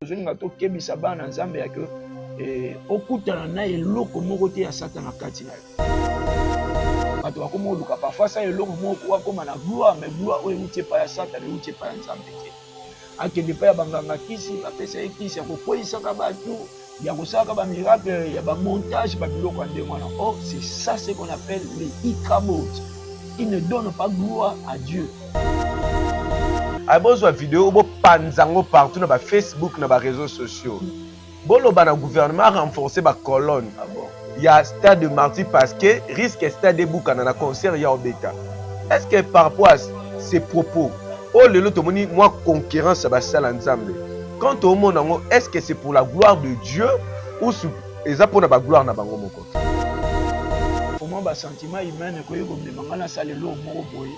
tozolinga tokebisa bana nzambe ya ke okutana na eloko moko te ya satana kati na yo. Bato bakoma oluka parfois sa eloko moko wakoma na gloire, mais gloire oyo euti epai ya satana euti epai ya nzambe te. Akende epai ya banganga kisi bapesa ye kisi ya kokweyisaka bato, ya kosalaka bamiracle ya bamontage babiloko ya ndenge wana. Or c'est ça ce qu'on appelle les ikabot. Ils ne donnent pas gloire à Dieu. A besoin de vidéo bo panzango partout na ba Facebook na ba réseaux sociaux. Bolo ba na gouvernement renforcer ba colonne. Il y a stade de martyr parce que risque stade de boucana na concert ya obeta. Est-ce que par rapport à ces propos, oh le lot moni moi concurrence ba sala nzambe. Quant au monde est-ce que c'est pour la gloire de Dieu ou eza pour na ba gloire na bango moko? Pour moi ba sentiment humain ko yego mbanga na salelo moko boye.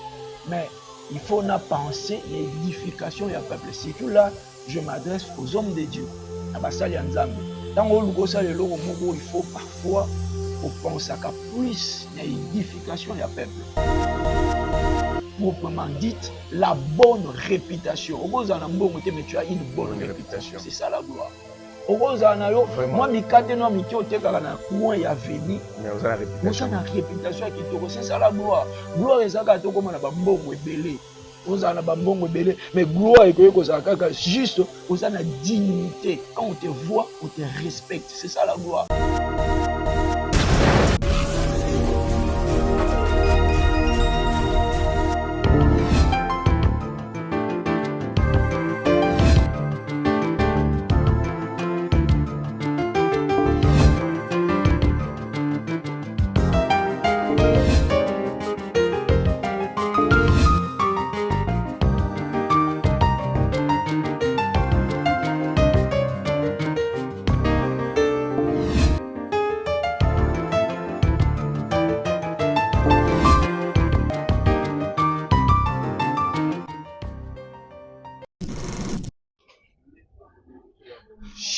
Mais il faut na penser l'édification ya peuple. Surtout là, je m'adresse aux hommes de Dieu. Na basali ya nzambe. Tant on lugo salelo moko, il faut parfois penser à plus l'édification ya peuple. Proprement dit, la bonne réputation. Mais tu as une bonne réputation. C'est ça la gloire. Moi, réputation c'est ça la gloire. Gloire est ça comme mais gloire est juste aux la dignité. Quand on te voit, on te respecte. C'est ça la gloire.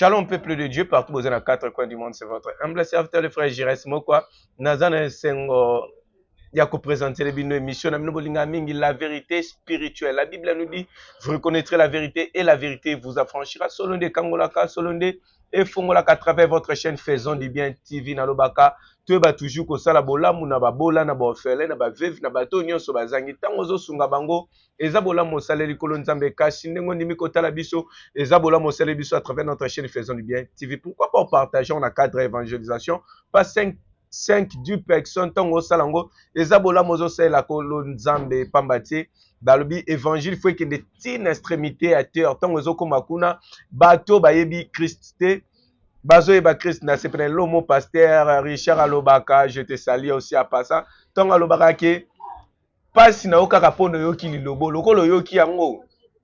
Shalom peuple de Dieu partout aux 4 coins du monde, c'est votre humble serviteur le frère Jires Mokwa. Nazana Sengo Yako présenter une émission la vérité spirituelle. La Bible nous dit vous reconnaîtrez la vérité et la vérité vous affranchira. Solonde Kangolaka, Solonde et Fongolaka à travers votre chaîne Faisons du bien TV Nalobaka. Tu vas toujours que ça la bola muna ba bola na ba ofele na ba veve na ba tonyo so bazangi tango zo sunga bango ezabola mo saleli kolonzambe kashi ndengo ndimi kotala biso ezabola mo saleli biso à travers notre chaîne Faisons du bien TV. Pourquoi pas partager on a cadre évangélisation pas 5 10 personnes tango salango ezabola mozo sala kolonzambe pambati balobi évangile faut que des tine extrémité à terre tango zo komakuna bato bayebi Christé Bazo et Christ na sepene lomo pasteur Richard Alobaka, je te salue aussi à passant. Tonga Alobaka ke passe na oka kapono yoki lilobo lokolo yoki yango.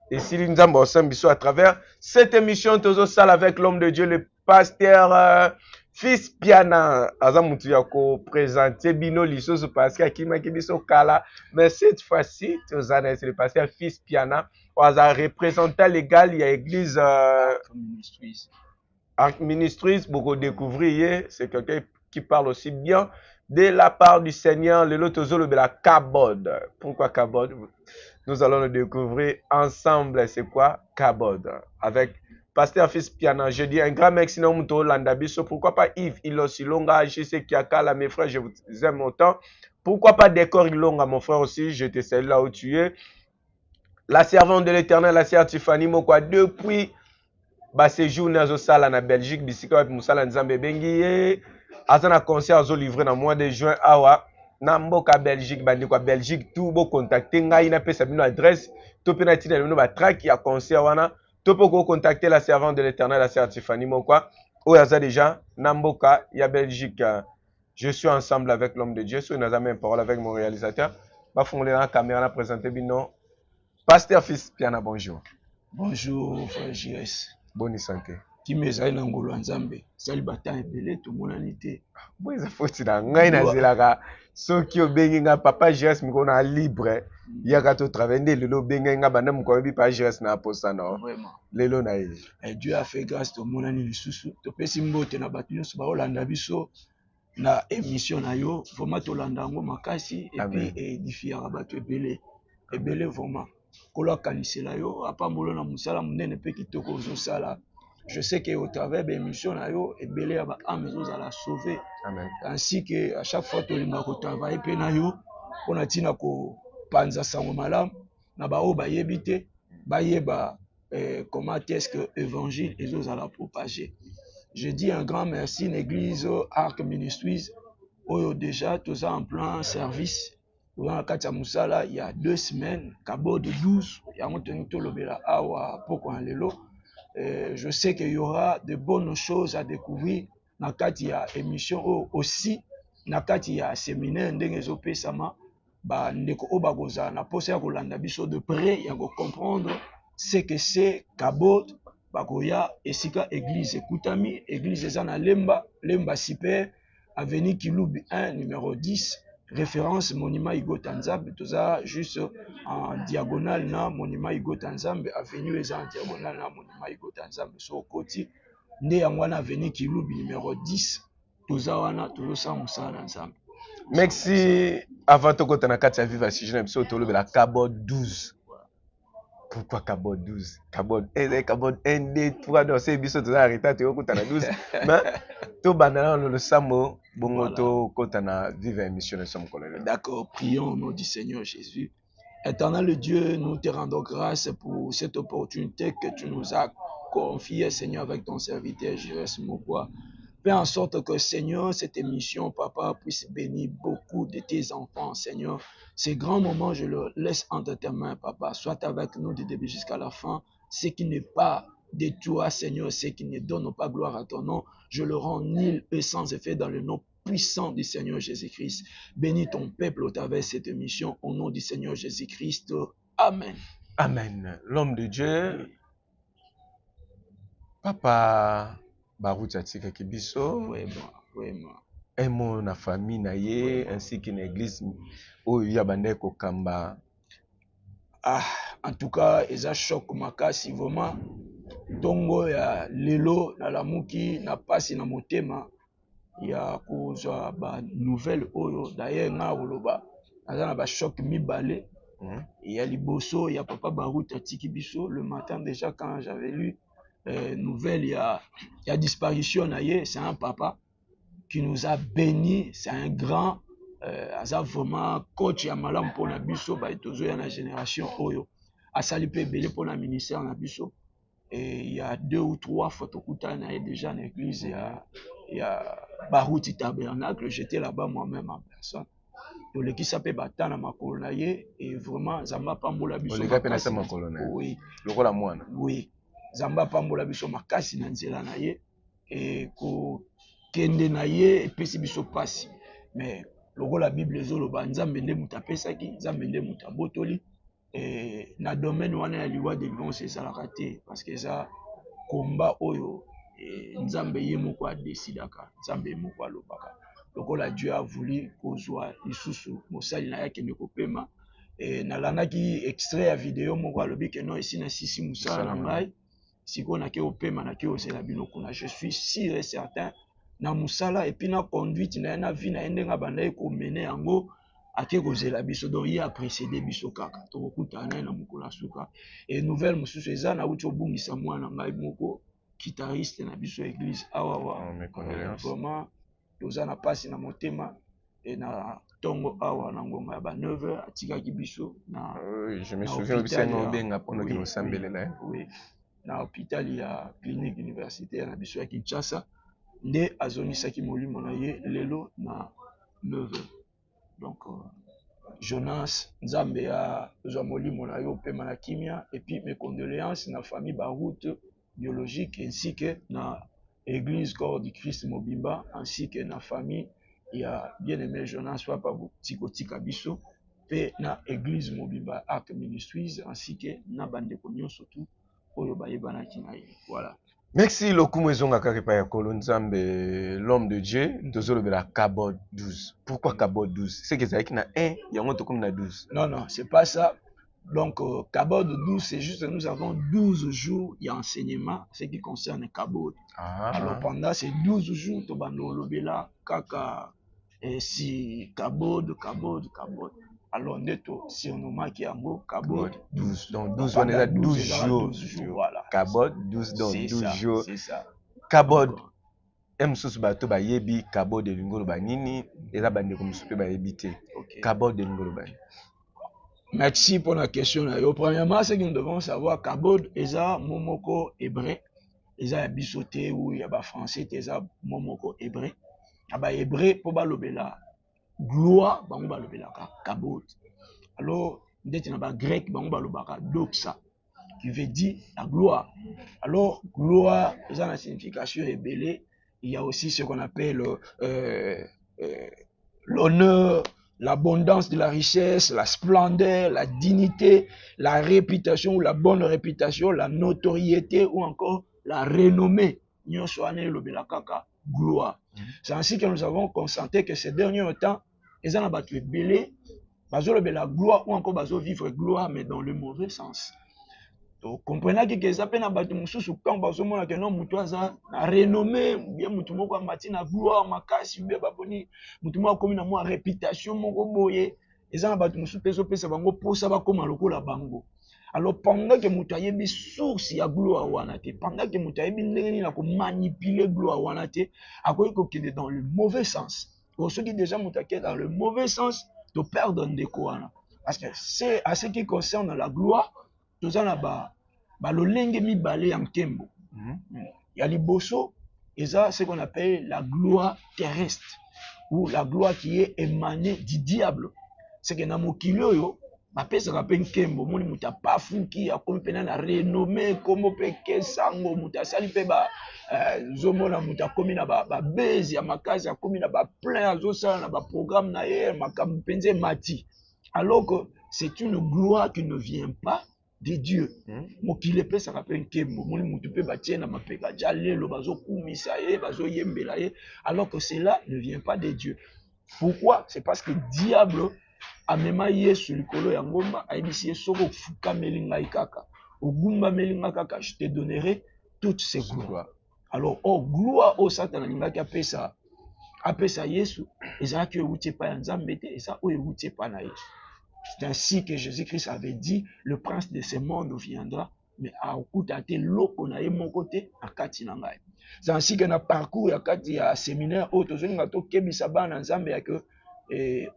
Et si nzamba osambiso à travers cette émission tozo sala avec l'homme de Dieu le pasteur Fils Piana azamutu ya ko présenter bino lisoso parce que akima kibiso kala mais cette fois-ci tozana c'est le pasteur Fils Piana oza représentant légal ya église Ministries, beaucoup découvrir, c'est quelqu'un qui parle aussi bien de la part du Seigneur, le lotozolo de la Kabod. Pourquoi Kabod? Nous allons le découvrir ensemble. C'est quoi Kabod? Avec Pasteur Fils Piana. Je dis un grand merci à Muto Landabiso. Pourquoi pas Yves Ilosilonga, JC Kiakala, mes frères, je vous aime autant. Pourquoi pas Décor Ilonga, mon frère aussi, je te salue là où tu es. La servante de l'Éternel, la sœur Tiffany Mokwa, depuis ba séjour nazo sala na Belgique bisika wa musala nzambe bengi azana concert zo livré na mois de juin awa na mboka Belgique bandi kwa Belgique tout bo contacter ngai na pesa bino adresse to pe na tina bino ba track ya concert wana to pe ko contacter la servante de l'Éternel la sœur Tiffany Mokwa oyo aza déjà na mboka ya Belgique. Je suis ensemble avec l'homme de Dieu sur naza même parole avec mon réalisateur ba fongole na caméra na présenter bino Pasteur Fils Piana. Bonjour. Bonjour frère JS. Bonne santé. Qui me zai na ngolo nzambe. Sali bata ebele to monanité. Bon ça faut na ngai na zelaka soki obengi nga papa JS miko na libre. Yaka to travailler lelo bengi nga bana mko bi pa JS na posa no. Vraiment. Lelo na ye. Et Dieu a fait grâce to monani lisusu. To pesi mbote na batu nyonso ba olanda biso na émission na yo. Vraiment to landa ngo makasi et puis édifier batu ebele. Ebele vraiment. Kolo kanisela yo apambolo na musala munene pe kitoko zo sala je sais qu'au travers de l'émission, et belé à âme à la sauver. Amen. Ainsi que à chaque fois que tu as travaillé, on a dit que panza sango malam, na ba o ba yebite, ba yeba comment est-ce que l'évangile est à la propager. Je dis un grand merci à l'église Arc Ministries, où déjà tous en plein service. Dans la Katia Moussala, il y a 2 semaines, Cabo de 12, il y a un peu de awa poko en lelo. Je sais qu'il y aura de bonnes choses à découvrir dans la émission aussi, dans le séminaire ndenge sama ba ndeko obagoza na posa ya kolanda biso de près ya ko comprendre ce que c'est Cabo bakoya esika église ekutami église eza na lemba super avenue Kilubi 1 numéro 10 référence monument Igota Nzambe toza juste en diagonale na monument Igota Nzambe avenue eza en diagonale na monument Igota Nzambe so koti nde yango wana avenue Kilubi numéro 10 toza wana tozosa musala Nzambe. Merci. Avant de continuer à Katia Viva, si je n'aime pas, tu la Cabo 12. Pourquoi Cabo 12? Cabo 1, Cabo 1, 2, 3, non, c'est biso tu as arrêté, tu as 12. Mais tout banal, le samo, bon, tu as Viva émission de somme colonel. D'accord, prions au nom du Seigneur Jésus. Éternel Dieu, nous te rendons grâce pour cette opportunité que tu nous as confiée, Seigneur, avec ton serviteur Jérès Mokwa. Fais en sorte que, Seigneur, cette émission, Papa, puisse bénir beaucoup de tes enfants, Seigneur. Ces grands moments, je le laisse entre tes mains, Papa. Sois avec nous du début jusqu'à la fin. Ce qui n'est pas de toi, Seigneur, ce qui ne donne pas gloire à ton nom, je le rends nul et sans effet dans le nom puissant du Seigneur Jésus-Christ. Bénis ton peuple au travers de cette émission, au nom du Seigneur Jésus-Christ. Amen. Amen. L'homme de Dieu, Papa... Baruti atika kibiso vraiment un mot na famille na ye ainsi qu'une église oyo ya bande ko kamba. En tout cas eza choc makasi vraiment tongo ya lelo na lamuki na pasi na motema ya kozwa ba nouvelle oyo d'ailleurs nga koloba aza na ba choc mibale. Ya liboso ya papa Baruti atiki biso le matin déjà quand j'avais lu nouvelle, il y a disparition, c'est un papa qui nous a bénis, c'est un grand, vraiment coach ya malam pour la biso, ba etozo ya la génération oyo, a salipe belé pour la ministère na biso, et il y a 2 ou 3 photokuta na déjà dans l'église, il y a Baruti Tabernacle, j'étais là-bas moi-même en personne. Donc l'équipe s'appelle Batana Makolo et vraiment Zamba Pambola biso. Le gars penasa Makolo na. Oui. Le rôle à moi. Oui. Zamba pambola biso makasi na nzela na ye et ko kende na ye epesi biso pasi mais lokola bible ezoloba nzambe nde mutu apesaki nzambe nde mutu abotoli et na domaine wana ya liwa délivrance ezalaka te parce que eza komba oyo nzambe ye moko adesidaka nzambe ye moko alobaka lokola Dieu a voulu kozwa lisusu mosali na ye akende kopema nalandaki extrait ya video moko alobi ke non esi na sisi mosala na ngai siko na ke opema na ke osela bino kuna je suis sûr et certain na musala et puis na conduite na vie na ndenga banda ko mener yango ake kozela biso donc il a précédé biso kaka to kokutana na mukula suka et nouvelle mususu eza na uti obungisa mwana ngai moko guitariste na biso église awa vraiment toza na pasi na motema et na tongo awa na ngonga ya ba 9h atikaki biso na je me souviens aussi no benga pono ki osambele na oui na hôpital ya clinique universitaire na biso ya Kinshasa nde azonisaki molimo na ye lelo na 9h donc Jonas Nzambe ya zwa molimo na yo pema na kimia et puis mes condoléances na famille Baroute biologique ainsi que na église corps du Christ Mobimba ainsi que na famille ya bien-aimé Jonas Papa Tikotika biso pe na église Mobimba Arc Ministries ainsi que na bandeko nyonso tout oyo bayebanaki na ye. Voilà. Merci lokumu ezonga kaka ya Kolo Nzambe l'homme de Dieu tozolo de la Cabo 12. Pourquoi Cabo 12? C'est que ça qui na 1 yango to comme na 12. Non, c'est pas ça. Donc Cabo 12 c'est juste que nous avons 12 jours d'enseignement ce qui concerne Cabo. Alors pendant ces 12 jours to bando lobela kaka si Cabo. alors neto surnommé qui yango Kabod 12. Donc 12 on est à 12 jours. Voilà. Kabod 12 donc 12 jours. C'est ça. Kabod Msusu bato ba yebi Kabod de lingolo ba nini eza bande ko musupe ba yebite. Kabod de lingolo ba. Merci pour la question. Premièrement, ce que nous devons savoir, Kabod eza momoko hébreu. Eza ya bisoté ou ya ba français eza momoko hébreu. Aba hébreu po ba lobela gloire bango ba lobela Kabod. Alors, ndeti na ba grec bango ba lobaka doxa qui veut dire la gloire. Alors, gloire eza na signification ébélé. Il y a aussi ce qu'on appelle l'honneur, l'abondance de la richesse, la splendeur, la dignité, la réputation ou la bonne réputation, la notoriété ou encore la renommée. Gloire. C'est ainsi que nous avons constaté que ces derniers temps, ils ont battu belé, la gloire ou encore bazo vivre gloire, mais dans le mauvais sens. Donc, comprenez que ça peut na batu mususu quand bazo mona que non mutu aza na renommée bien mutu moko amati na gloire makasi bien baboni mutu moko komi na mo réputation moko boye eza na batu mususu peso pesa bango posa ba koma lokola bango. Alors pendant que mutu ayebi source ya gloire wana te, pendant que mutu ayebi ndenge ni na ko manipuler gloire wana te, akoki ko kende dans le mauvais sens. Pour ceux qui déjà mutu akende dans le mauvais sens, to perdre ndeko wana. Parce que c'est à ce qui concerne la gloire tozana ba lolenge mibale ya nkembo. Ya liboso eza ce qu'on appelle la gloire terrestre ou la gloire qui est émanée du diable. C'est que na mokili oyo bapesaka mpe nkembo moni mutu apafuki akomi mpena na renommé kombo mpe kesango mutu asali mpe zomona mutu akomi na babezi ya makasi akomi na baplein azosala na baprogramme na ye makambo mpenza emati. Alors que c'est une gloire qui ne vient pas de Dieu. Mokile pe ça rappelle nkembo moni mutu pe batie na mapeka ja lelo bazo kumisa ye bazo yembela ye alors que cela ne vient pas de Dieu. Pourquoi? C'est parce que diable amema yesu likolo ya ngomba ayebisi ye soko ofukameli ngai kaka ogumbameli ngai kaka je te donnerai toutes ces gloires. Alors gloire o Satan alingaki apesa yesu ezalaki euti epai ya nzambe te eza oyo euti epai na ye. C'est ainsi que Jésus-Christ avait dit, le prince de ce monde viendra, mais à okutate loko na ye moko te akati na ngai. C'est ainsi que na parcours ya kati ya séminaire oyo tozolinga tokebisa bana nzambe ya ke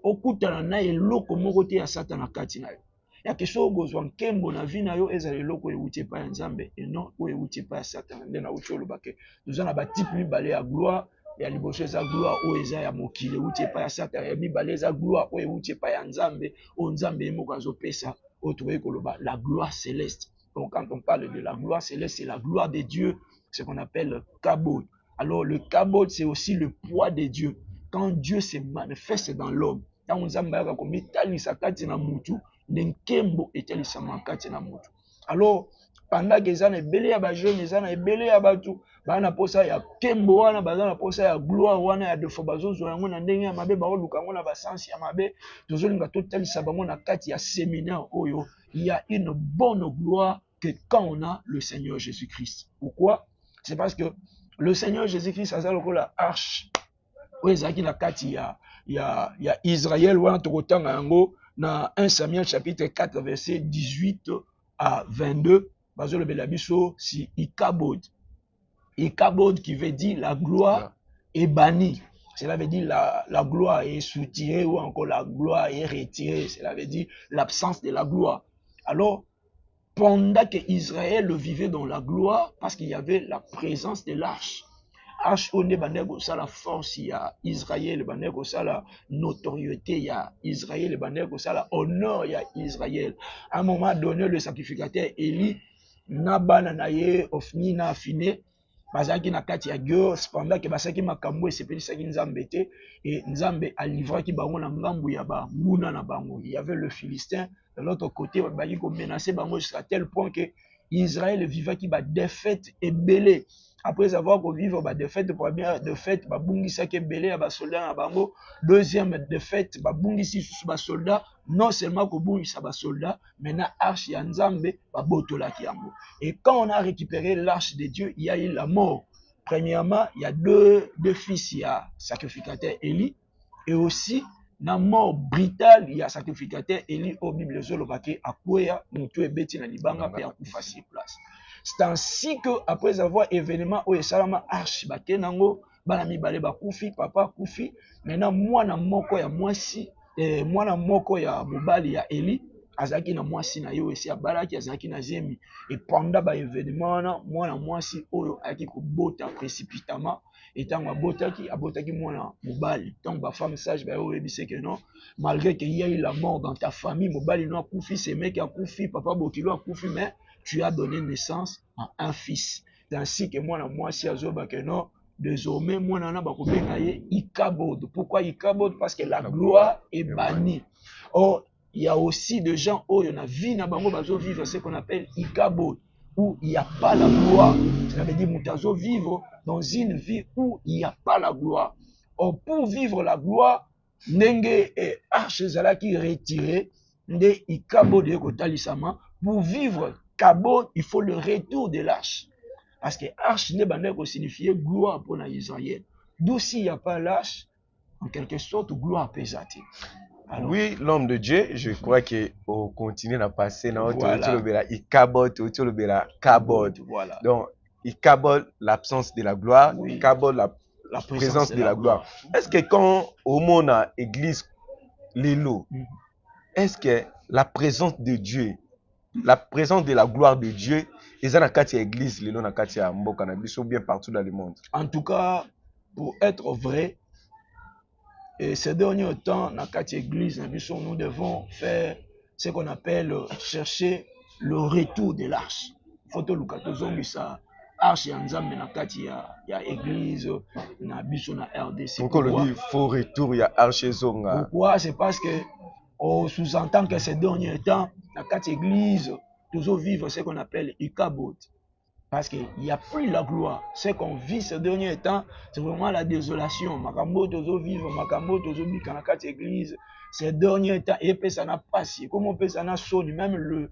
okutana na ye loko moko te ya Satan akati na yo. Ya ke so gozwa nkembo na vi na yo ezala eloko euti epai ya nzambe et non oyo euti epai ya Satan. Nde na uti oloba ke toza na batipe mibale ya gloire. Ya liboso eza gloire oyo eza ya mokili euti epai ya Satan, ya mibale eza gloire oyo euti epai ya nzambe oyo nzambe ye moko azopesa oyo tokoki koloba la gloire céleste. Donc quand on parle de la gloire céleste, c'est la gloire de Dieu, ce qu'on appelle le kabod. Alors le kabod c'est aussi le poids de Dieu. Quand Dieu se manifeste dans l'homme, quand nzambe ayaka komitalisa kati na mutu nkembo etalisama kati na mutu. Alors pendant que eza na ebele ya bajeune eza na ebele ya batu bana posa ya kembo wana baza na posa ya gloire wana ya defo bazozwa yango na ndenge ya mabe baoluka yango na basansi ya mabe tozolinga totalisa bango na kati ya séminaire oyo. Il y a une bonne gloire que quand on a le Seigneur Jésus-Christ. Pourquoi? C'est parce que le Seigneur Jésus-Christ aza lokola arche oyo ezalaki na kati ya Israël wana tokotanga yango na 1 Samuel chapitre 4 verset 18 à 22 bazolobela biso si Ikabod. Ikabod qui veut dire la gloire est bannie. Cela veut dire la gloire est soutirée ou encore la gloire est retirée. Cela veut dire l'absence de la gloire. Alors, pendant que Israël vivait dans la gloire, parce qu'il y avait la présence de l'arche. Arche on est la force, il y a Israël, la notoriété, il y a Israël, la honneur, il y a Israël. À un moment donné, le sacrificateur Élie, Nabana naye ofni na afine bazaki na kati ya guerre cependant que basaki makambo esepelisaki nzambe te et nzambe alivraki bango na ngambu ya banguna na bango. Il y avait le Philistin de l'autre côté baki ko menacer bango jusqu'à tel point que Israël vivaki ba défaite ebele. Après avoir vivre ba défaite, première défaite babungisaki ebele ya ba soldats na bango, deuxième défaite babungisi susu ba soldats, non seulement ko bungisa ba soldats, mais na arche ya nzambe babotolaki yango. Et quand on a récupéré l'arche de Dieu, il y a eu la mort. Premièrement, il y a deux fils, il y a sacrificateur Élie et aussi na mort brutale ya sacrificateur Eli au Bible zolobaki akwea mutu ebeti na libanga pe akufa sur place. C'est ainsi que après avoir événement au esalama arche bakenango bana mibale bakufi papa kufi maintenant mwana moko ya mwasi mwana moko ya mobali ya Eli azaki na mwasi na yo esi abalaki azaki na zemi et pendant ba événement wana mwana mwasi oyo aki kobota précipitamment etango abotaki mwana mobali tant ba femme sage ba yo ebise que non malgré qu'il y a eu la mort dans ta famille mobali no akufi ce mec akufi papa bokilo akufi mais tu as donné naissance à un fils ainsi que mwana mwasi azoba que non désormais mwana na bakobenga ye Ikabod. Pourquoi Ikabod? Parce que la gloire est bannie. Or il y a aussi des gens où il y a vie na bango bazo vivre ce qu'on appelle Ikabod, où il n'y a pas la gloire. Ça veut dire mutazo vivre dans une vie où il n'y a pas la gloire. Or pour vivre la gloire, ndenge et arche zalaki retiré, nde Ikabod ekotalisama. Pour vivre Kabod, il faut le retour de l'arche. Parce que arche ne bandeko signifier gloire pour Israël. D'où s'il n'y a pas l'arche, en quelque sorte, gloire pesate. Alors, oui, l'homme de Dieu, je crois qu'on continue à passer dans voilà. Kabod. Voilà. Donc, Ikabod, l'absence de la gloire, oui. Kabod, la présence de la gloire. Est-ce que quand au monde a église l'élo, est-ce que la présence de Dieu, la présence de la gloire de Dieu, ils ont une église l'élo na katia mboka na biso bien partout dans le monde? En tout cas, pour être vrai, et ces derniers temps, dans cette église, nous devons faire ce qu'on appelle chercher le retour de l'arche. Il faut que nous ça arche ya nzambe na kati ya église na biso na RDC. Pourquoi il faut retour ya arche zonga? Pourquoi? C'est parce que on sous-entend que ces derniers temps, dans cette église, nous vivons ce qu'on appelle Ikabod. Parce qu'il n'y a plus la gloire. Ce qu'on vit ces derniers temps, c'est vraiment la désolation. Makambo tozo vivre, makambo tozo bika na kati église. Ces derniers temps, et puis ça n'a pas si. Comment on peut ça n'a sonné même le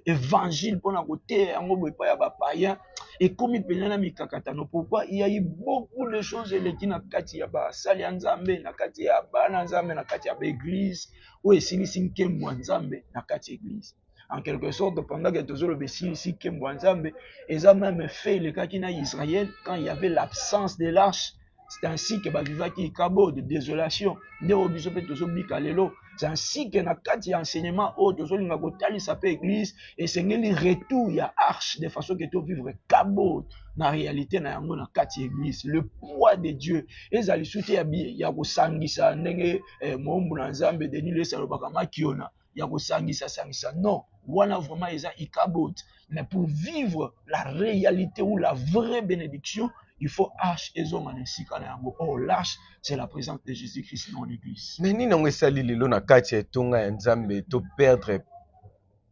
évangile pour la côté, en gros, pas y a païen. Et comme il peut y avoir mikakatano, pourquoi il y a eu beaucoup de choses qui na kati ya ba sali nzambe, na kati ya ba nzambe, na kati ya ba église, ou esili sinke nzambe na kati église. En quelque sorte, pendant que toujours le Bessie ici, Kembouanzambe, ils ont même fait le cas qui n'a Israël quand il y avait l'absence de l'arche. C'est ainsi que Bavivaki Ikabo de désolation. C'est ainsi que dans quatre enseignements, toujours les Nagotali s'appelle église et c'est le retour, il y a arche de façon que tu vivre Kabo. Na réalité, na yango na quatre églises, le poids de Dieu. Et ali souté il y a ko sangisa ndenge mombu na Nzambe Denis le salobaka makiona. Il y a ko sangisa. Non. Wana vraiment eza Ikabod. Mais pour vivre la réalité ou la vraie bénédiction, il faut arche et zoma nesika na yango. Oh, l'arche, c'est la présence de Jésus-Christ dans l'église. Mais ni nango esali lelo na kati ya tonga ya Nzambe to perdre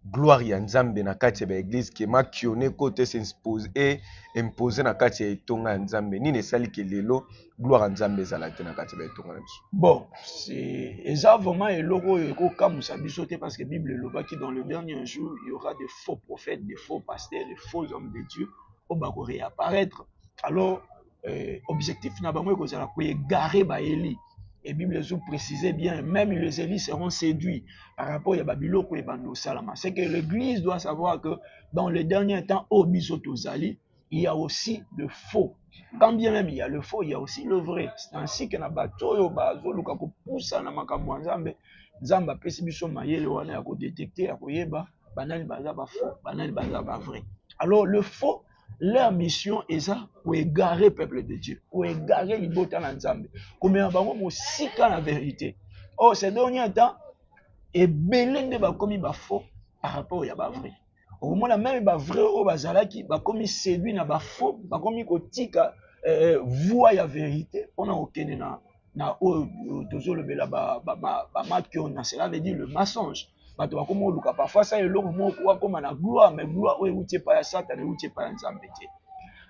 gloire ya Nzambe na kati ya église ke makione kote s'impose et imposer na kati ya tonga ya Nzambe. Ni nesali ke lelo gloire ya Nzambe ezala te na kati ya tonga na biso. Bon, c'est exactement et logo eko kamusa biso te parce que Bible loba qui dans le dernier jour, il y aura des faux prophètes, des faux pasteurs, des faux hommes de Dieu au bako réapparaître. Alors, objectif na bango ekozala ko égarer ba Eli. Et Bible nous précisait bien, même les élis seront séduits par rapport à Babylone et Bando Salama. C'est que l'église doit savoir que dans les derniers temps, au Bisotozali, il y a aussi le faux. Quand bien même il y a le faux, il y a aussi le vrai. C'est ainsi que na batoyo bazo luka ko poussa na makambo nzambe, nzamba pesi biso mayele wana ya ko détecter ya ko yeba banani baza ba faux, banani baza ba vrai. Alors le faux, leur mission est ça pour égarer le peuple de Dieu, pour égarer les botans ensemble. Comme un bango mosika la vérité. Oh, ces derniers temps, et belé ne va comme ba faux par rapport à ba vrai. Au moment là même ba vrai au bazalaki ba comme séduit na ba faux, ba comme kotika voix la vérité. On a aucun na o toujours le bela ba makion na cela veut dire le mensonge. Bato bakoma luka parfois ça eloko moko kwa koma na gloire mais gloire oyo utie pa ya Satan utie pa ya Nzambe te.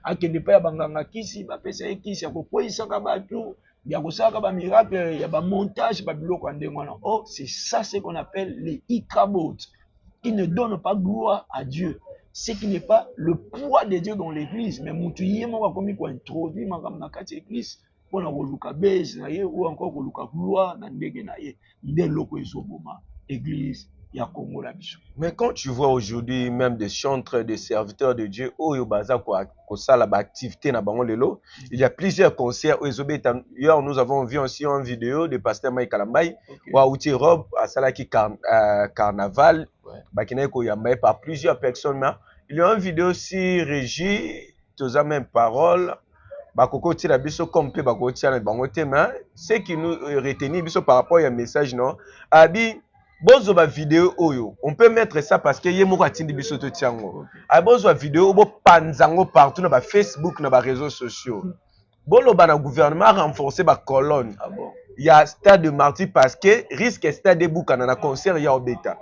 Akende pa ya banganga kisi ba pesa kisi ya kokoisa ka bato ya kosaka ba miracle ya ba montage ba biloko ndengwana. Oh, c'est ça ce qu'on appelle les Ikabod qui ne donnent pas gloire à Dieu. Ce qui n'est pas le poids de Dieu dans l'église mais mutu yemo ba komi ko introduire makam na kati église pour na koluka base na ye ou encore koluka gloire na ndenge na ye nde loko ezoboma église ya Congo la biso. Mais quand tu vois aujourd'hui même des chantres, des serviteurs de Dieu, Oyo Baza Kosala activité na bango lelo, il y a plusieurs concerts hier nous avons vu aussi une vidéo de pasteur Mike Kalambai wa outi robe à Salaki carnaval bakina ko yambaye par plusieurs personnes. Il y a une vidéo aussi régie tous même parole bakoko tira biso comme pe bakoko tira bango tema ce qui nous retenir biso par rapport à message non abi bozo ba vidéo oyo on peut mettre ça parce que yemo atindi biso to tiango a bozo vidéo bo panzango partout na ba Facebook na ba réseaux sociaux bolo ba na gouvernement renforcer ba colonne il y a stade de martyr parce que risque stade de bouka na concert ya obeta.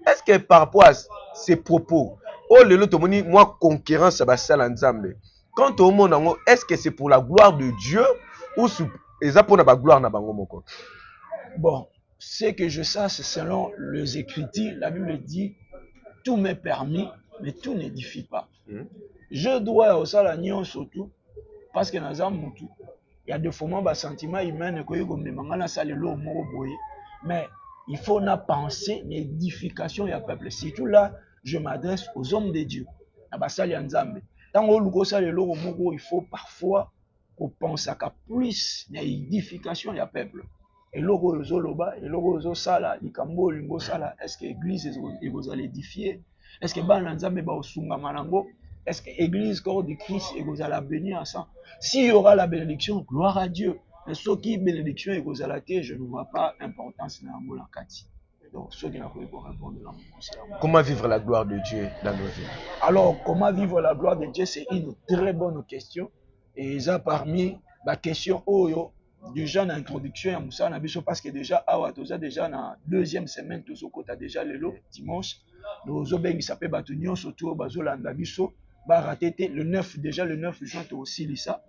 Est-ce que par rapport à ces propos oh lelo to moni moi concurrence ba sala nzambe quand au monde est-ce que c'est pour la gloire de Dieu ou eza pour na ba gloire na bango moko? Bon, ce que je sais, c'est selon les Écritures, la Bible dit tout m'est permis, mais tout n'édifie pas. Je dois au salagnon surtout parce que dans un moutou, il y a des fois des sentiments humains que comme les mangana salelo boye, mais il faut na penser l'édification ya peuple. Surtout là, je m'adresse aux hommes de Dieu. Abasali nzambe. Tant que luko salelo moko, il faut parfois qu'on pense à plus l'édification ya peuple. Et logo zoloba et logo sala likambo lingo sala est-ce que l'église est l'édifier? Est-ce que bana nzambe ba osunga manango? Est-ce que l'église corps de Christ est la bénir ensemble? S'il y aura la bénédiction, gloire à Dieu. Mais ce qui bénédiction est la terre, je ne vois pas importance dans la kati. Donc ceux qui n'ont pas répondre là. Comment vivre la gloire de Dieu dans nos vies? Alors comment vivre la gloire de Dieu, c'est une très bonne question et ça parmi la question oyo déjà dans l'introduction à Moussa Nabiso parce que déjà awa toza déjà dans deuxième semaine tous au côté déjà le dimanche nous obengi sapé batunyo surtout bazolanda biso ba raté le 9 déjà le 9 juin aussi lisa.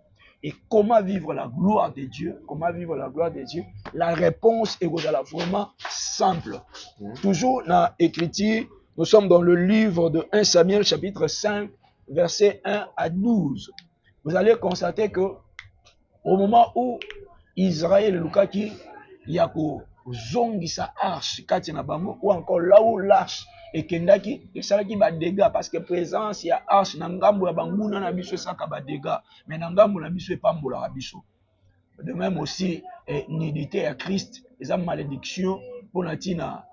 Et comment vivre la gloire de Dieu? Comment vivre la gloire de Dieu? La réponse est vraiment simple. Toujours dans l'écriture, nous sommes dans le livre de 1 Samuel chapitre 5 verset 1 à 12. Vous allez constater que au moment où Israël lukaki yako zongisa arche kati na bango ou encore là où l'arche ekendaki esalaki ba dégâts parce que présence ya arche na ngambo ya banguna na biso saka ba dégâts mais na ngambo na biso epambola biso. De même aussi nudité ya Christ eza malédiction pour na tina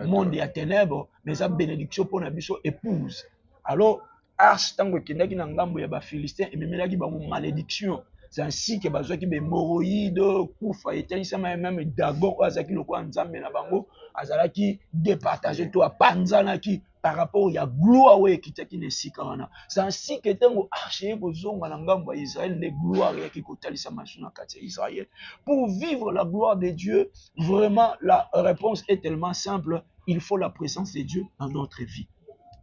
monde ya ténèbres mais eza bénédiction pour na biso épouse. Alors arche tango ekendaki na ngambo ya ba Philistins ememelaki bango malédiction. C'est ainsi que bazwaki be moroïde kufa etelisama même dagon azaki lokwa nzambe na bango azalaki départager to apanzanaki par rapport ya gloire we kitaki ne sikana. C'est ainsi que tango arche kozonga na ngambo ya Israël ne gloire ya kikotalisa suna kati ya Israël. Pour vivre la gloire de Dieu, vraiment la réponse est tellement simple, il faut la présence de Dieu dans notre vie.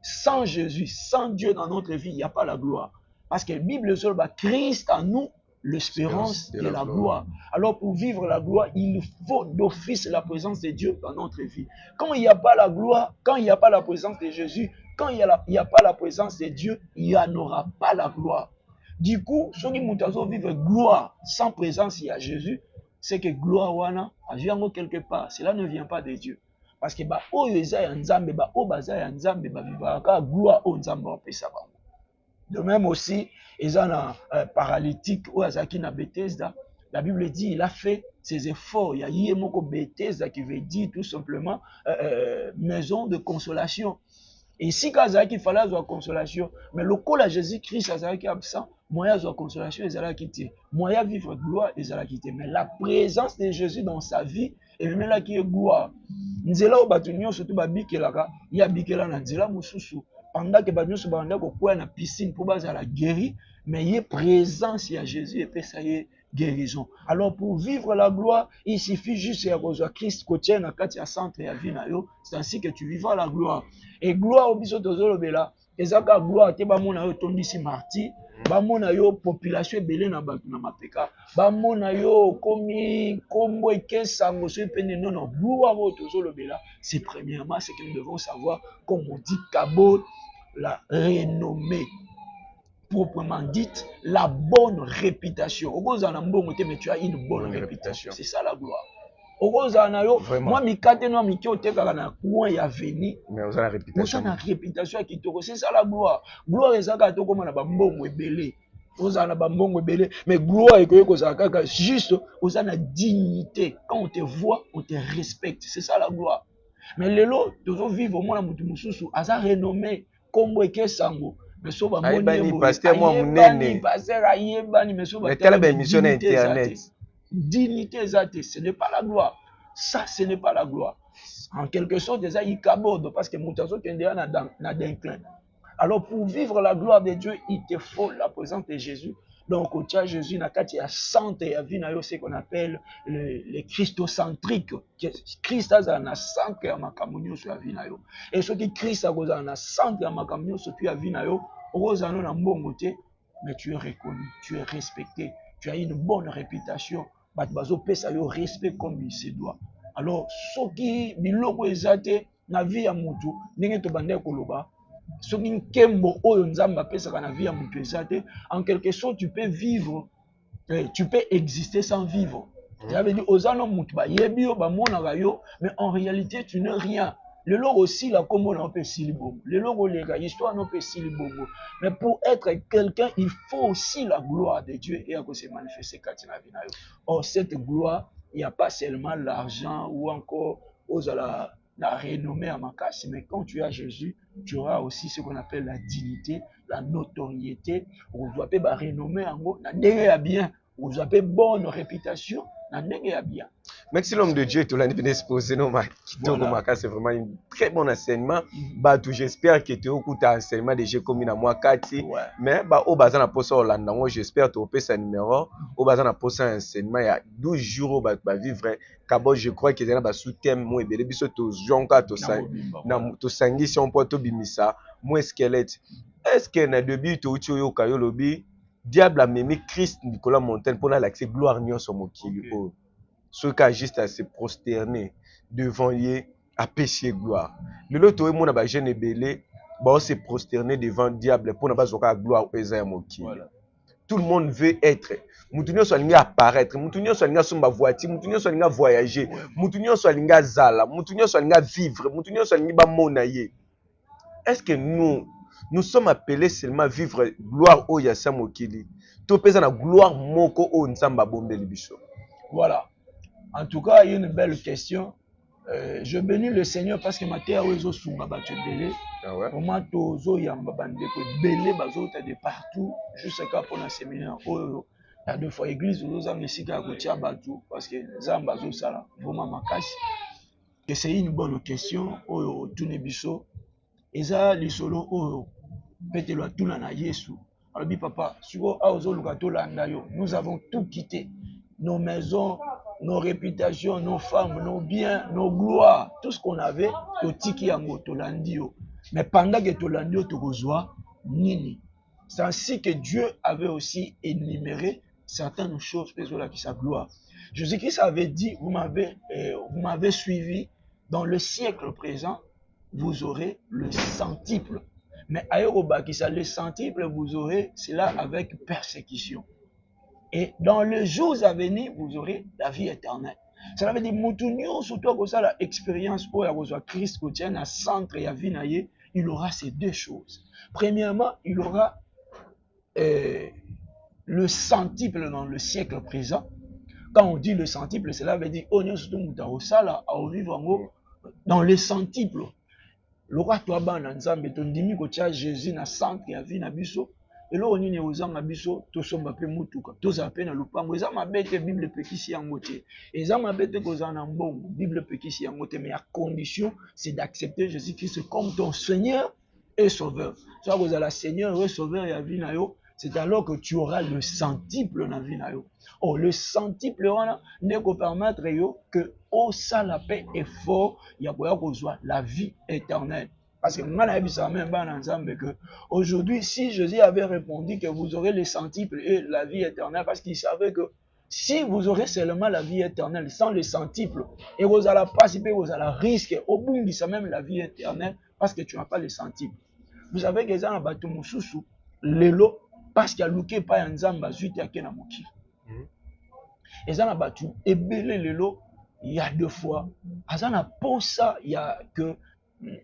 Sans Jésus, sans Dieu dans notre vie, il n'y a pas la gloire. Parce que la Bible dit Christ en nous l'espérance de la gloire. Alors pour vivre la gloire, il faut d'office la présence de Dieu dans notre vie. Quand il n'y a pas la gloire, quand il n'y a pas la présence de Jésus, quand il n'y a pas la présence de Dieu, il n'y en aura pas la gloire. Du coup, ceux qui vivent gloire sans présence, il y a Jésus, c'est que gloire wana vient quelque part. Cela ne vient pas de Dieu. Parce que ba o yeza ya nzambe ba o baza ya nzambe ba vivaka gloire o nzambe opesa bango. De même aussi, ils ont un paralytique ou azaki na Bethesda. La Bible dit il a fait ses efforts. Il y a Yemoko Bethesda qui veut dire tout simplement maison de consolation. Et si Kazaki il fallait avoir consolation, mais le col à Jésus-Christ azaki absent, moyen de consolation ils allaient quitter, moyen vivre gloire ils allaient quitter. Mais la présence de Jésus dans sa vie et même là qui est gloire. Nzela obatunyo surtout babikelaka, ya bikela na nzela mususu. Pendant que nous sommes dans la piscine pour la guérir, mais il y a présence, il y a Jésus et puis ça y est guérison. Alors pour vivre la gloire, il suffit juste de Christ côté na kati ya centre ya vie na yo, c'est ainsi que tu vivras la gloire. Et gloire au biso tozolo bela, ezaka gloire te ba mona yo tondisi martyr, ba mona yo population belé na batu na mapeka, ba mona yo komi kombo ekesango so pene non gloire au tozolo bela, c'est premièrement ce que nous devons savoir comme on dit Kabod la renommée. proprement dite, la bonne réputation. Mais tu as une bonne réputation. C'est ça la gloire. Moi, moi, il a venu. Mais on a la réputation. On a la réputation qui te c'est ça la gloire. Gloire est ça quand on a bambongo belé. On a bambongo belé. Mais gloire est que juste, on a la dignité. Quand on te voit, on te respecte. C'est ça la gloire. Mais les lots, toujours vivre au moins la mususu, à sa renommée, comme Weke Sango. Mais so ba moni pasteur moi munene. Pasteur ayebani mais so ba telle émission internet. Dignité zate, ce n'est pas la gloire. Ça, ce n'est pas la gloire. En quelque sorte, déjà, il caborde parce que Moutazo Kendéa n'a d'inclin. Alors, pour vivre la gloire de Dieu, il te faut la présence de Jésus. Donc, au tient Jésus, il y a centre et il y a ce qu'on appelle les christocentriques. Christ a un centre et un camunio sur la vie. Et ce qui Christ a un centre et un camunio sur la vie, mais tu es reconnu, tu es respecté, tu as une bonne réputation. Respect comme il se doit. Alors, ce qui biloko ezate na vie ya mutu, ndenge to bande koloba, ce qui nkembo oyo nzamba pesa na vie ya mutu ezate, en quelque sorte tu peux vivre, tu peux exister sans vivre. Ça veut dire ozano mutu ba yebi yo ba mona yo, mais en réalité tu n'es rien. Le logo aussi la comme on peut silibongo. Le logo les gars, histoire non peut silibongo. Mais pour être quelqu'un, il faut aussi la gloire de Dieu et à cause se manifester quand il a vu. Or cette gloire, il n'y a pas seulement l'argent ou encore la renommée à ma casse, mais quand tu as Jésus, tu auras aussi ce qu'on appelle la dignité, la notoriété. On doit pas renommée en gros, na bien, on doit pas bonne réputation. Merci l'homme de Dieu, tout l'année venu exposer nos c'est vraiment un très bon enseignement. Bah tout j'espère que tu as écouté enseignement de Dieu comme moi Kati. Mais bah au bazar na poste Hollande, moi j'espère tu as sa numéro. Au bazar na poste enseignement il y a 12 jours bah vivre. Kabo je crois que c'est sous thème moi et biso to jonka to sang na to sangi si on peut to bimisa moi squelette. Est-ce que na début to uchi yo kayo lobi diable a même Christ Nicolas Montaigne pour l'accès gloire nion sur mokili o ceux qui juste à se prosterner devant lui à pécher gloire le lot to mon ba jeune belé ba se prosterner devant diable pour na ba zoka gloire eza mokili. Tout le monde veut être mutunyo so linga apparaître mutunyo so linga somba voiture mutunyo so linga voyager mutunyo so linga zala mutunyo so linga vivre mutunyo so linga ba mona ye. Est-ce que nous sommes appelés seulement à vivre gloire au Yassa Mokili. Tout pèse na gloire moko au Nzamba Bombeli Biso. Voilà. En tout cas, il y a une belle question. Je bénis le Seigneur parce que ma terre ozo sunga batu belé. Au moment tozo yamba bande ko belé bazo ta de partout jusqu'à pour un séminaire au la deux fois église ozo mesika ko tia batu parce que Nzamba zo sala vraiment makasi. Et c'est une bonne question au tune biso. Eza lisolo oyo petelo atuna na Yesu alobi papa siko aozo lukato landa yo nous avons tout quitté, nos maisons, nos réputations, nos femmes, nos biens, nos gloires, tout ce qu'on avait totiki yango tolandi yo, mais pendant que tolandi yo tokozwa nini. C'est ainsi que Dieu avait aussi énuméré certaines choses pour sa gloire. Jésus-Christ avait dit vous m'avez suivi dans le siècle présent, vous aurez le centuple. Mais aéroba qui ça le centuple, vous aurez cela avec persécution. Et dans les jours à venir, vous aurez la vie éternelle. Cela veut dire que surtout que ça l'expérience pour la Christ quotidien à centre et à vie, il aura ces deux choses. Premièrement, il aura le centuple dans le siècle présent. Quand on dit le centuple, cela veut dire on est surtout à vivre dans le centuple. Le roi toi bana nzambe tondimi ko tia Jésus na centre ya vie na biso elo nini ozanga biso to somba pe mutuka to za pe na lupango eza mabete Bible pekisi yango te eza mabete ko za na mbongo Bible pekisi yango te, mais à condition c'est d'accepter Jésus-Christ comme ton Seigneur et Sauveur. Soit vous la Seigneur et Sauveur ya vie na yo, c'est alors que tu auras le centuple dans la vie na yo. Oh, le centuple n'est qu'au permettre que au ça la paix est fort, il y a la vie éternelle. Parce que moi, que aujourd'hui, si Jésus avait répondu que vous aurez le centuple et la vie éternelle, parce qu'il savait que si vous aurez seulement la vie éternelle sans le centuple, et vous allez participer, vous allez risquer au bout de ça même la vie éternelle, parce que tu n'as pas le centuple. Vous savez que ça, Lelo, parce qu'il y a luke pa ya nzamba zuite yake na mokili. Eza na batu ebele lelo il y a deux fois azana posa ya que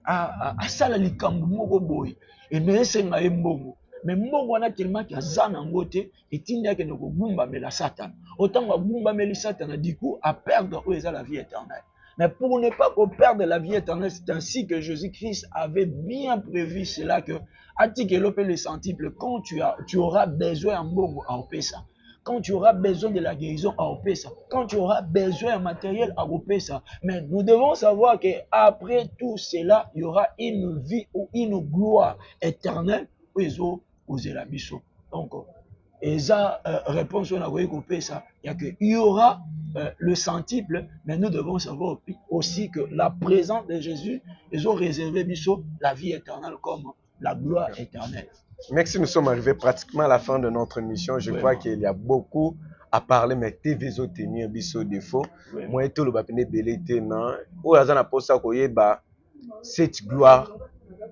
asala likambo moko boye et ne senga mbongo mais mbongo wana tellement que azana ngote etindi yake ne kogumba mela Satan autant que gumba meli Satan du coup à perdre la vie éternelle. Mais pour ne pas qu'on perde la vie éternelle, c'est ainsi que Jésus-Christ avait bien prévu cela que le centuple, quand tu auras besoin en bongo à Opesa, quand tu auras besoin de la guérison à Opesa, quand tu auras besoin de matériel à Opesa. Mais nous devons savoir qu'après tout cela, il y aura une vie ou une gloire éternelle aux Elabiso. Donc, et ça, réponse on a voulu couper ça. Il y aura le centuple, mais nous devons savoir aussi que la présence de Jésus, ils ont réservé la vie éternelle comme la gloire éternelle. Merci, nous sommes arrivés pratiquement à la fin de notre émission. Je crois qu'il y a beaucoup à parler, mais TVZO tenir biso défaut. Moi, tout le bapine belé non. Ou azana posa koye ba cette gloire.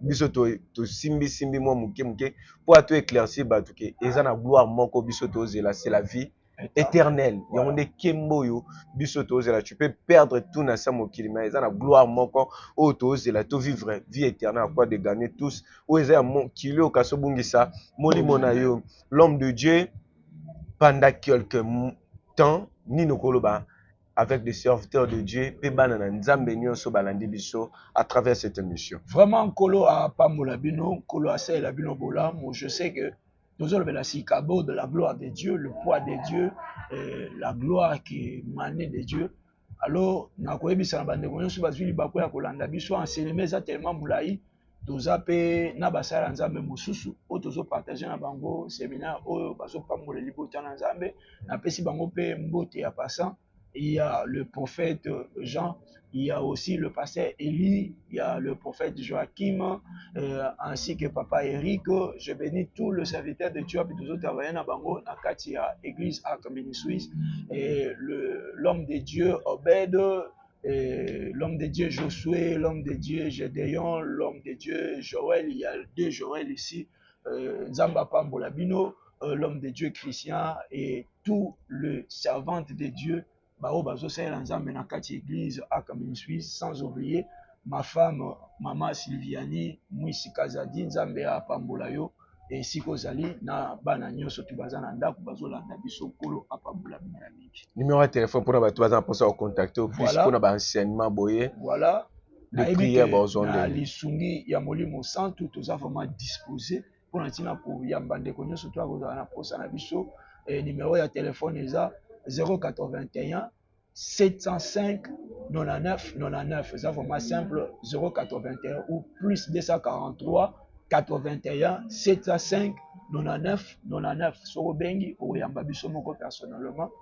Biso to simbi moi muke pour tout éclaircir ba tout que ezana gloire moko biso to zela c'est la vie éternelle. Yonde kemboyo biso to zela tu peux perdre tout na sa mokili mais ezana gloire moko o to zela to vivre vie éternelle quoi de gagner tous o ezana mokili o kaso bungisa molimo na yo l'homme de Dieu pendant quelques temps ni nokoloba avec des serviteurs de Dieu, à travers cette émission. Vraiment, Kolo a Pamolabino, Kolo a Saelabino Bola, je sais que nous avons la sikabo de la gloire de Dieu, le poids de Dieu, la gloire qui émanait de Dieu. Alors, Nakoebi Sanabande, sur Basili Bakoya Kolanda, Biso, enseignement tellement moulaï, Tozape, Nabasara Nzambe Mosusu, Otozo partager na bango, séminaire, O Baso Pamole Libota Nzambe, Napesi Bango Pe Mbote à passant. Il y a le prophète Jean, il y a aussi le pasteur Élie, il y a le prophète Joachim, ainsi que papa Eric. Je bénis tous les serviteurs de Dieu et tous les autres travailleurs à Bango, à Katia, Église à Commune Suisse, et l'homme de Dieu Obed, l'homme de Dieu Josué, l'homme de Dieu Gédéon, l'homme de Dieu Joël, il y a deux Joël ici, Nzamba Pambolabino, l'homme de Dieu Christian et tous les servants de Dieu. Église à Commune Suisse, sans oublier ma femme, Maman Sylviani, Mouissi Kazadi, Nzambe à Pambolayo, et Sikozali, na Bananyo, Sotubazan, Andak, Bazolanda, Bisokolo, à Pambola. Numéro de téléphone pour nous pour ça contacter au plus pour nous enseignement boyer. Voilà. Les prières besoin de l'Isungi, Yamoli Moussan, tout ça vraiment disposé pour nous pour Yambande Konyo, surtout à vous en pour ça, et numéro de téléphone est 081 705 99 99. C'est vraiment simple. 081 ou plus 243 81 705 99 99. Soro bengi o yamba biso moko personnellement.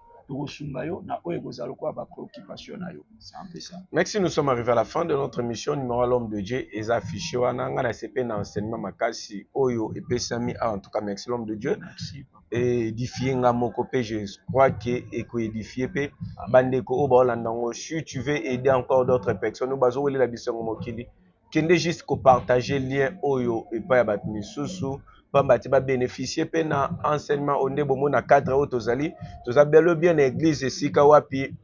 Merci, nous sommes arrivés à la fin de notre émission numéro l'homme de Dieu et affiché wananga CP dans enseignement makasi oyo et pesami en tout cas merci l'homme de Dieu. Merci. Et édifier nga moko pe je crois que et ko édifier pe bandeko o ba landango si tu veux aider encore d'autres personnes bazo wele la bisongo mokili kende juste ko partager lien oyo et pas ya bat misusu Pambati ba bénéficier pe na enseignement onde bomo na cadre o tozali tozabelo bien église sika wapi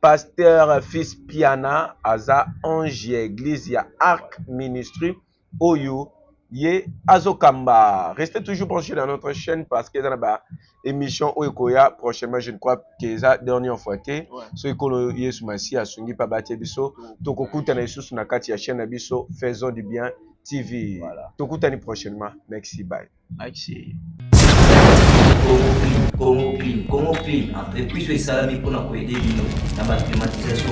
pasteur fils Piana aza ange église ya Arc Ministry oyo ye azokamba. Restez toujours branchés dans notre chaîne parce que dans la émission oikoya prochainement je ne crois que ça dernière fois que so ikolo yesu masi asungi pa batie biso tokokuta na isusu na kati ya chaîne biso faisons du bien TV. Voilà. Tokutani prochainement. Merci, bye. Merci. Congo Clean, entreprise de salami pour nous aider dans la climatisation.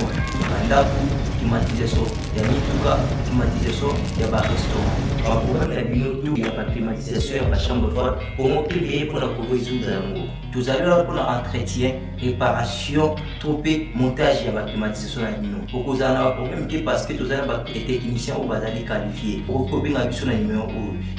Climatisation, il y a Nituka, climatisation, il y a restaurant. Par problème, il y a la climatisation, il y a la chambre forte. Congo Clean pour nous résoudre l'amour. Tout à l'heure pour l'entretien, réparation, troupé, montage, il y a la climatisation. Pour que vous ayez un problème, parce que vous avez des techniciens ou vous allez qualifier. Pour que vous ayez un numéro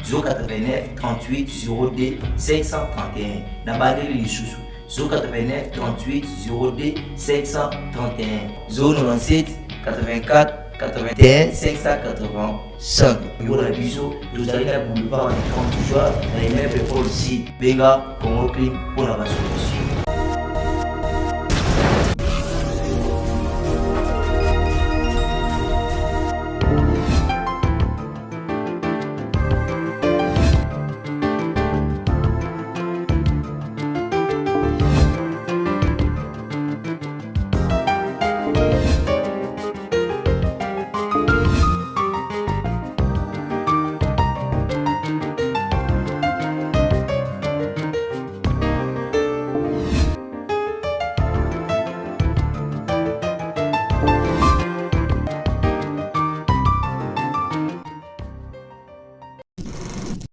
089 38 02 531. Dans la Lisusu 089 38 02 531 097 84 81 585. Numéro de biso, nous allons à boulevard du 30 juin, dans l'immeuble Paul C. Benga, Congo Clean, pour la basson.